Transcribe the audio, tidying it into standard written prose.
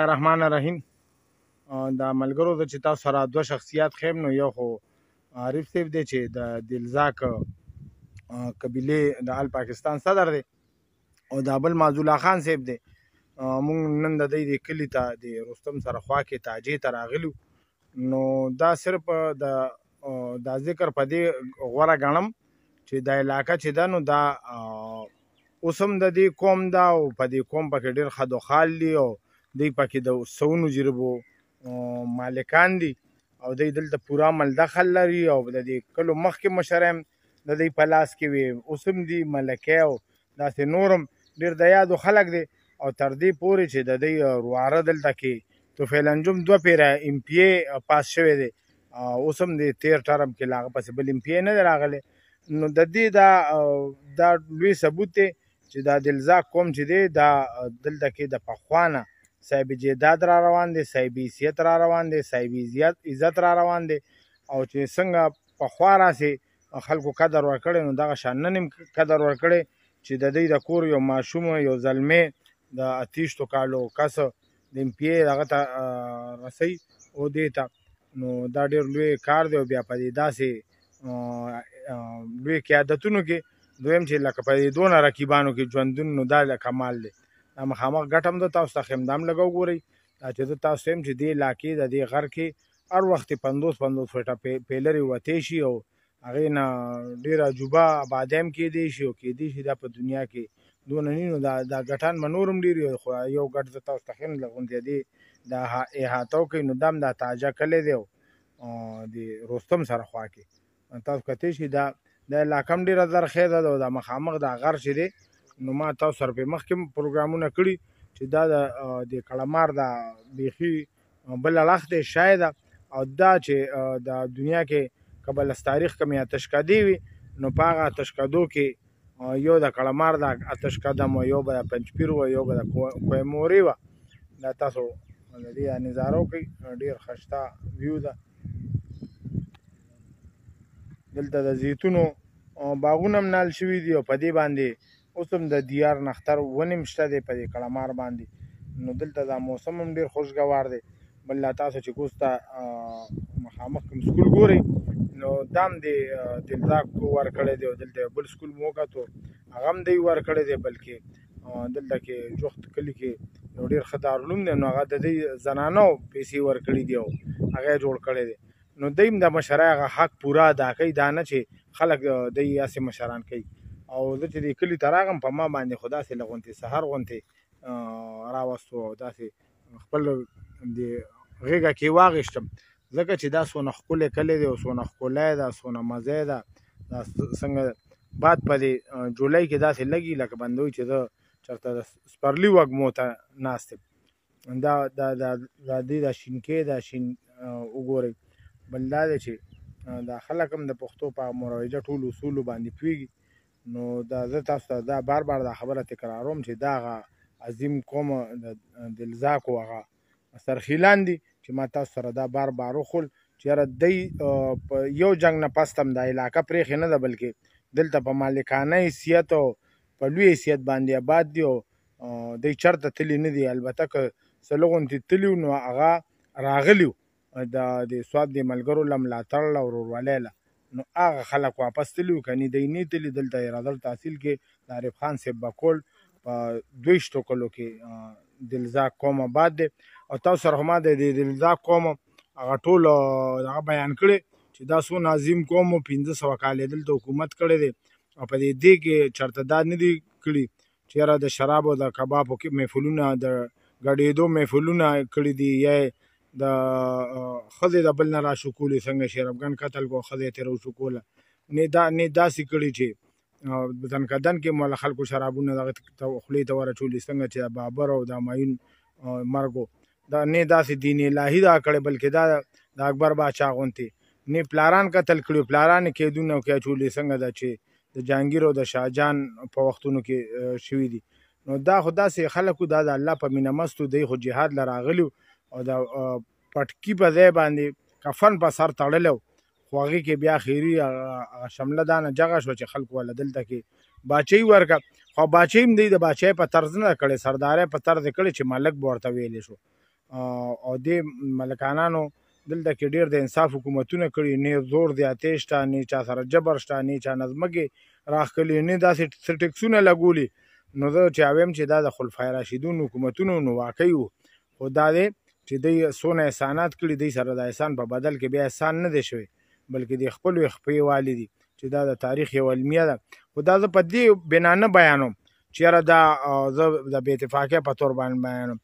الرحمن الرحیم. د ملګرو د چې تاسو سره دوه شخصیات خیم نو یو خو عارف صاحب دی چې د دلزاک قبیلې د آل پاکستان صدر دی او د بل معزولا خان صاحب دی. مونږ نن د دې کلي ته د رستم سره خوا کې تاجې ته راغلو. نو دا صرف دا ذکر په دې غوره ګڼم چې دا علاقه چې ده نو دا اوس هم د دې قوم ده او په دې قوم پکې ډېر خد و خال دي او دوی پکې د سونو جربو مالکان دي او دوی دلته پوره ملدخل لري او د دې کلو مخکې مشر هم د دوی په لاس کې وي، اوس هم دي ملکې او داسې نور هم ډېر د یادو خلک دي او تر دې پورې چې د دوی رواره دلته کې طفیل انجم 2 پیره ایم پی ای پاس شوی دی، اوس هم د تیر ټرم کې لا هغه پسې بل ایم پی ای نه دی راغلی. نو د دې دا لوی ثبوت دی چې دا دلزاک قوم چې دی دا دلته کې د پخوانه صاحب جیداد را روان دی، صاحب حیثیت را روان دی، صاحب عزت را روان دی او چې څنګه پخوا راسې خلکو قدر ورکړی نو دغه شان نن هم قدر ورکړی چې د دوی د کور یو ماشوم یو زلمی د 28 کالو کس د ایم پی ای دغه ته رسوي او دې ته نو دا ډېر لوی کار دی او بیا په دې داسې لوی قیادتونو کې دویم چې لکه په دې دونه رقیبانو کې ژوندون نو دا کمال دی. دا مخامخ ګټه هم ده، تاسو ته خیم دام لګو ګورئ دا چې زه تاسو یم چې دې علاقې د دې غر کې هر وخت 50 فټه پیلرې وتې شي او هغې نه ډېره عجوبه آبادۍ هم کیدی شي او کیدی شي دا په دنیا کې دونه نه نو دا ګټان به نور هم ډېر وي، خو یو ګټ زه تاسو ته ښیم غوندې دې دا احاطه کوي نو دا هم دا تاجه کلی دی او د رستم سره خوا کې تاسو کتی شي دا علاقه هم ډېره زرخیزه ده او دا مخامخ دا غر چې دی نو ما تاسو سره په مخکې هم پروګرامونه کړي چې دا د کړمار دا بیخي بل اړخ دی شاید او دا چې د دنیا کې که بل تاریخ کم آتشکدې وي نو په هغه آتشکدو کې یو د کړمار دا آتشکده یو به د پنجپیر و یو به د کوهموري وه. دا تاسو د دې نظاره وکړئ، ډېر ښایسته ویو ده. دلته د زیتونو باغونه هم نال شوي دي او په دې باندې اوس هم د دیار نختر ونې هم شته دی په دې کړمار باندې. نو دلته دا موسم هم ډېر خوشګوار دی. بل لا تاسو چې کوز ته مخامخ کوم سکول ګورئ نو دا هم د دلزاک ورکړی دی او دلته یو بل سکول مو وکتو هغه هم دوی ورکړی دی، بلکې دلته کې جوخت کلي کې یو ډېر ښه دارالعلوم دی نو هغه د دوی زنانو پیسې ورکړي دي او هغه یې جوړ کړی دی. نو دوی هم د مشرۍ هغه حق پوره ادا کوي، دا نه چې خلک دوی هسې مشران کوي. او زه چې دې کلي ته راغلم په ما باندې خو داسې له غونتې سهار غونتې راوستو او داسې خپل د غېږه کې واغېشتم ځکه چې دا څونه ښکلی کلی دی او څونه ښکلی ده، څونه مزی ده. دا څنګه باد په دې جولۍ کې داسې لګي لکه بندوي چې زه چېرته د سپرلي وږمو ته ناست یم. دا دې دا شینکۍ دا شین وګورئ. بل دا دی چې دا خلک هم د پښتو په مروجه ټولو اصولو باندې پوهېږي. نو دا زه تاسو ته دا بار دا خبره تکراروم چې دا هغه عظیم قوم د دلزاکو هغه سرخیلان دي چې ما تاسو سره دا بار وښول چې یاره دی په یو جنګ نه پس هم دا علاقه پرېښې نه ده بلکې دلته په مالکانه حیثیت او په لوی حیثیت باندې آباد دي او دی چېرته تللي نه دي. البته که څه لږ تللي نو هغه راغلي د سوات د ملګرو له ملاتړ له ورورولۍ له نو هغه خلک واپس تللي وو، کنې دی نه تللي. دلته یې راځل تحصیل کې د عارف خان صاحب بکول په 22 کلو کې دلزاک قوم آباد دی او تاسو سره ما د دلزاک قوم هغه ټول هغه بیان کړی چې دا څونه عظیم قوم و 1500 کال دلته حکومت کړی دی او په دې کې چېرته دا نه دي کړي چې یاره د شرابو د کبابو کې محفلونه د ګډېدو محفلونه کړي دي یا د ښځې د بل نه راشکولې څنګه شیرافګن قتل کو ښځې ترې وشکوله نه داسې کړي چې ځنکدن کې مو له خلکو شرابونه دغه خولې ته ورچولي څنګه چې بابر او د همایون مرګ دا نه داسې دین الهي دا کړی بلکې دا د اکبر باچا غوندې نه پلاران قتل کړي پلاران یې کېدونه کې اچولي څنګه ده چې د جهانګیر او د شاهجان په وختونو کې شوي دي. نو دا خو داسې خلکو دا د الله په مینه مستو دی خو جهاد له راغلي او د پټکي په ځای باندې کفن په سر تړلی خو هغې کې بیا خیري شمله دا نه جغه شوه چې خلکو والا دلته کې باچۍ ورکړه خو باچۍ هم دی د باچۍ په طرز نه کړی، سردارۍ په طرز یې کړی چې ملک به ورته ویلی شو. او دې ملکانانو دلته کې ډېر د انصاف حکومتونه کړي، نه زور زیاتې شته، نه چا سره جبر شته، نه چا نه ځمکې راښکلي، نه داسې څه ټکسونه لګولي. نو زه چې وایم چې دا د خلفای راشدون حکومتونو نو واقعي وو، خو دا دی چې دوی څونه احسانات کړي، دوی سره د احسان په بدل کې بیا احسان نه دی شوی، بلکې د خپلو خپې والي دي چې دا د تاریخ یو المیه ده. خو دا زه په دې بنا نه بیانوم چې یاره دا زه د بې اتفاقۍ په تور باندې بیانوم.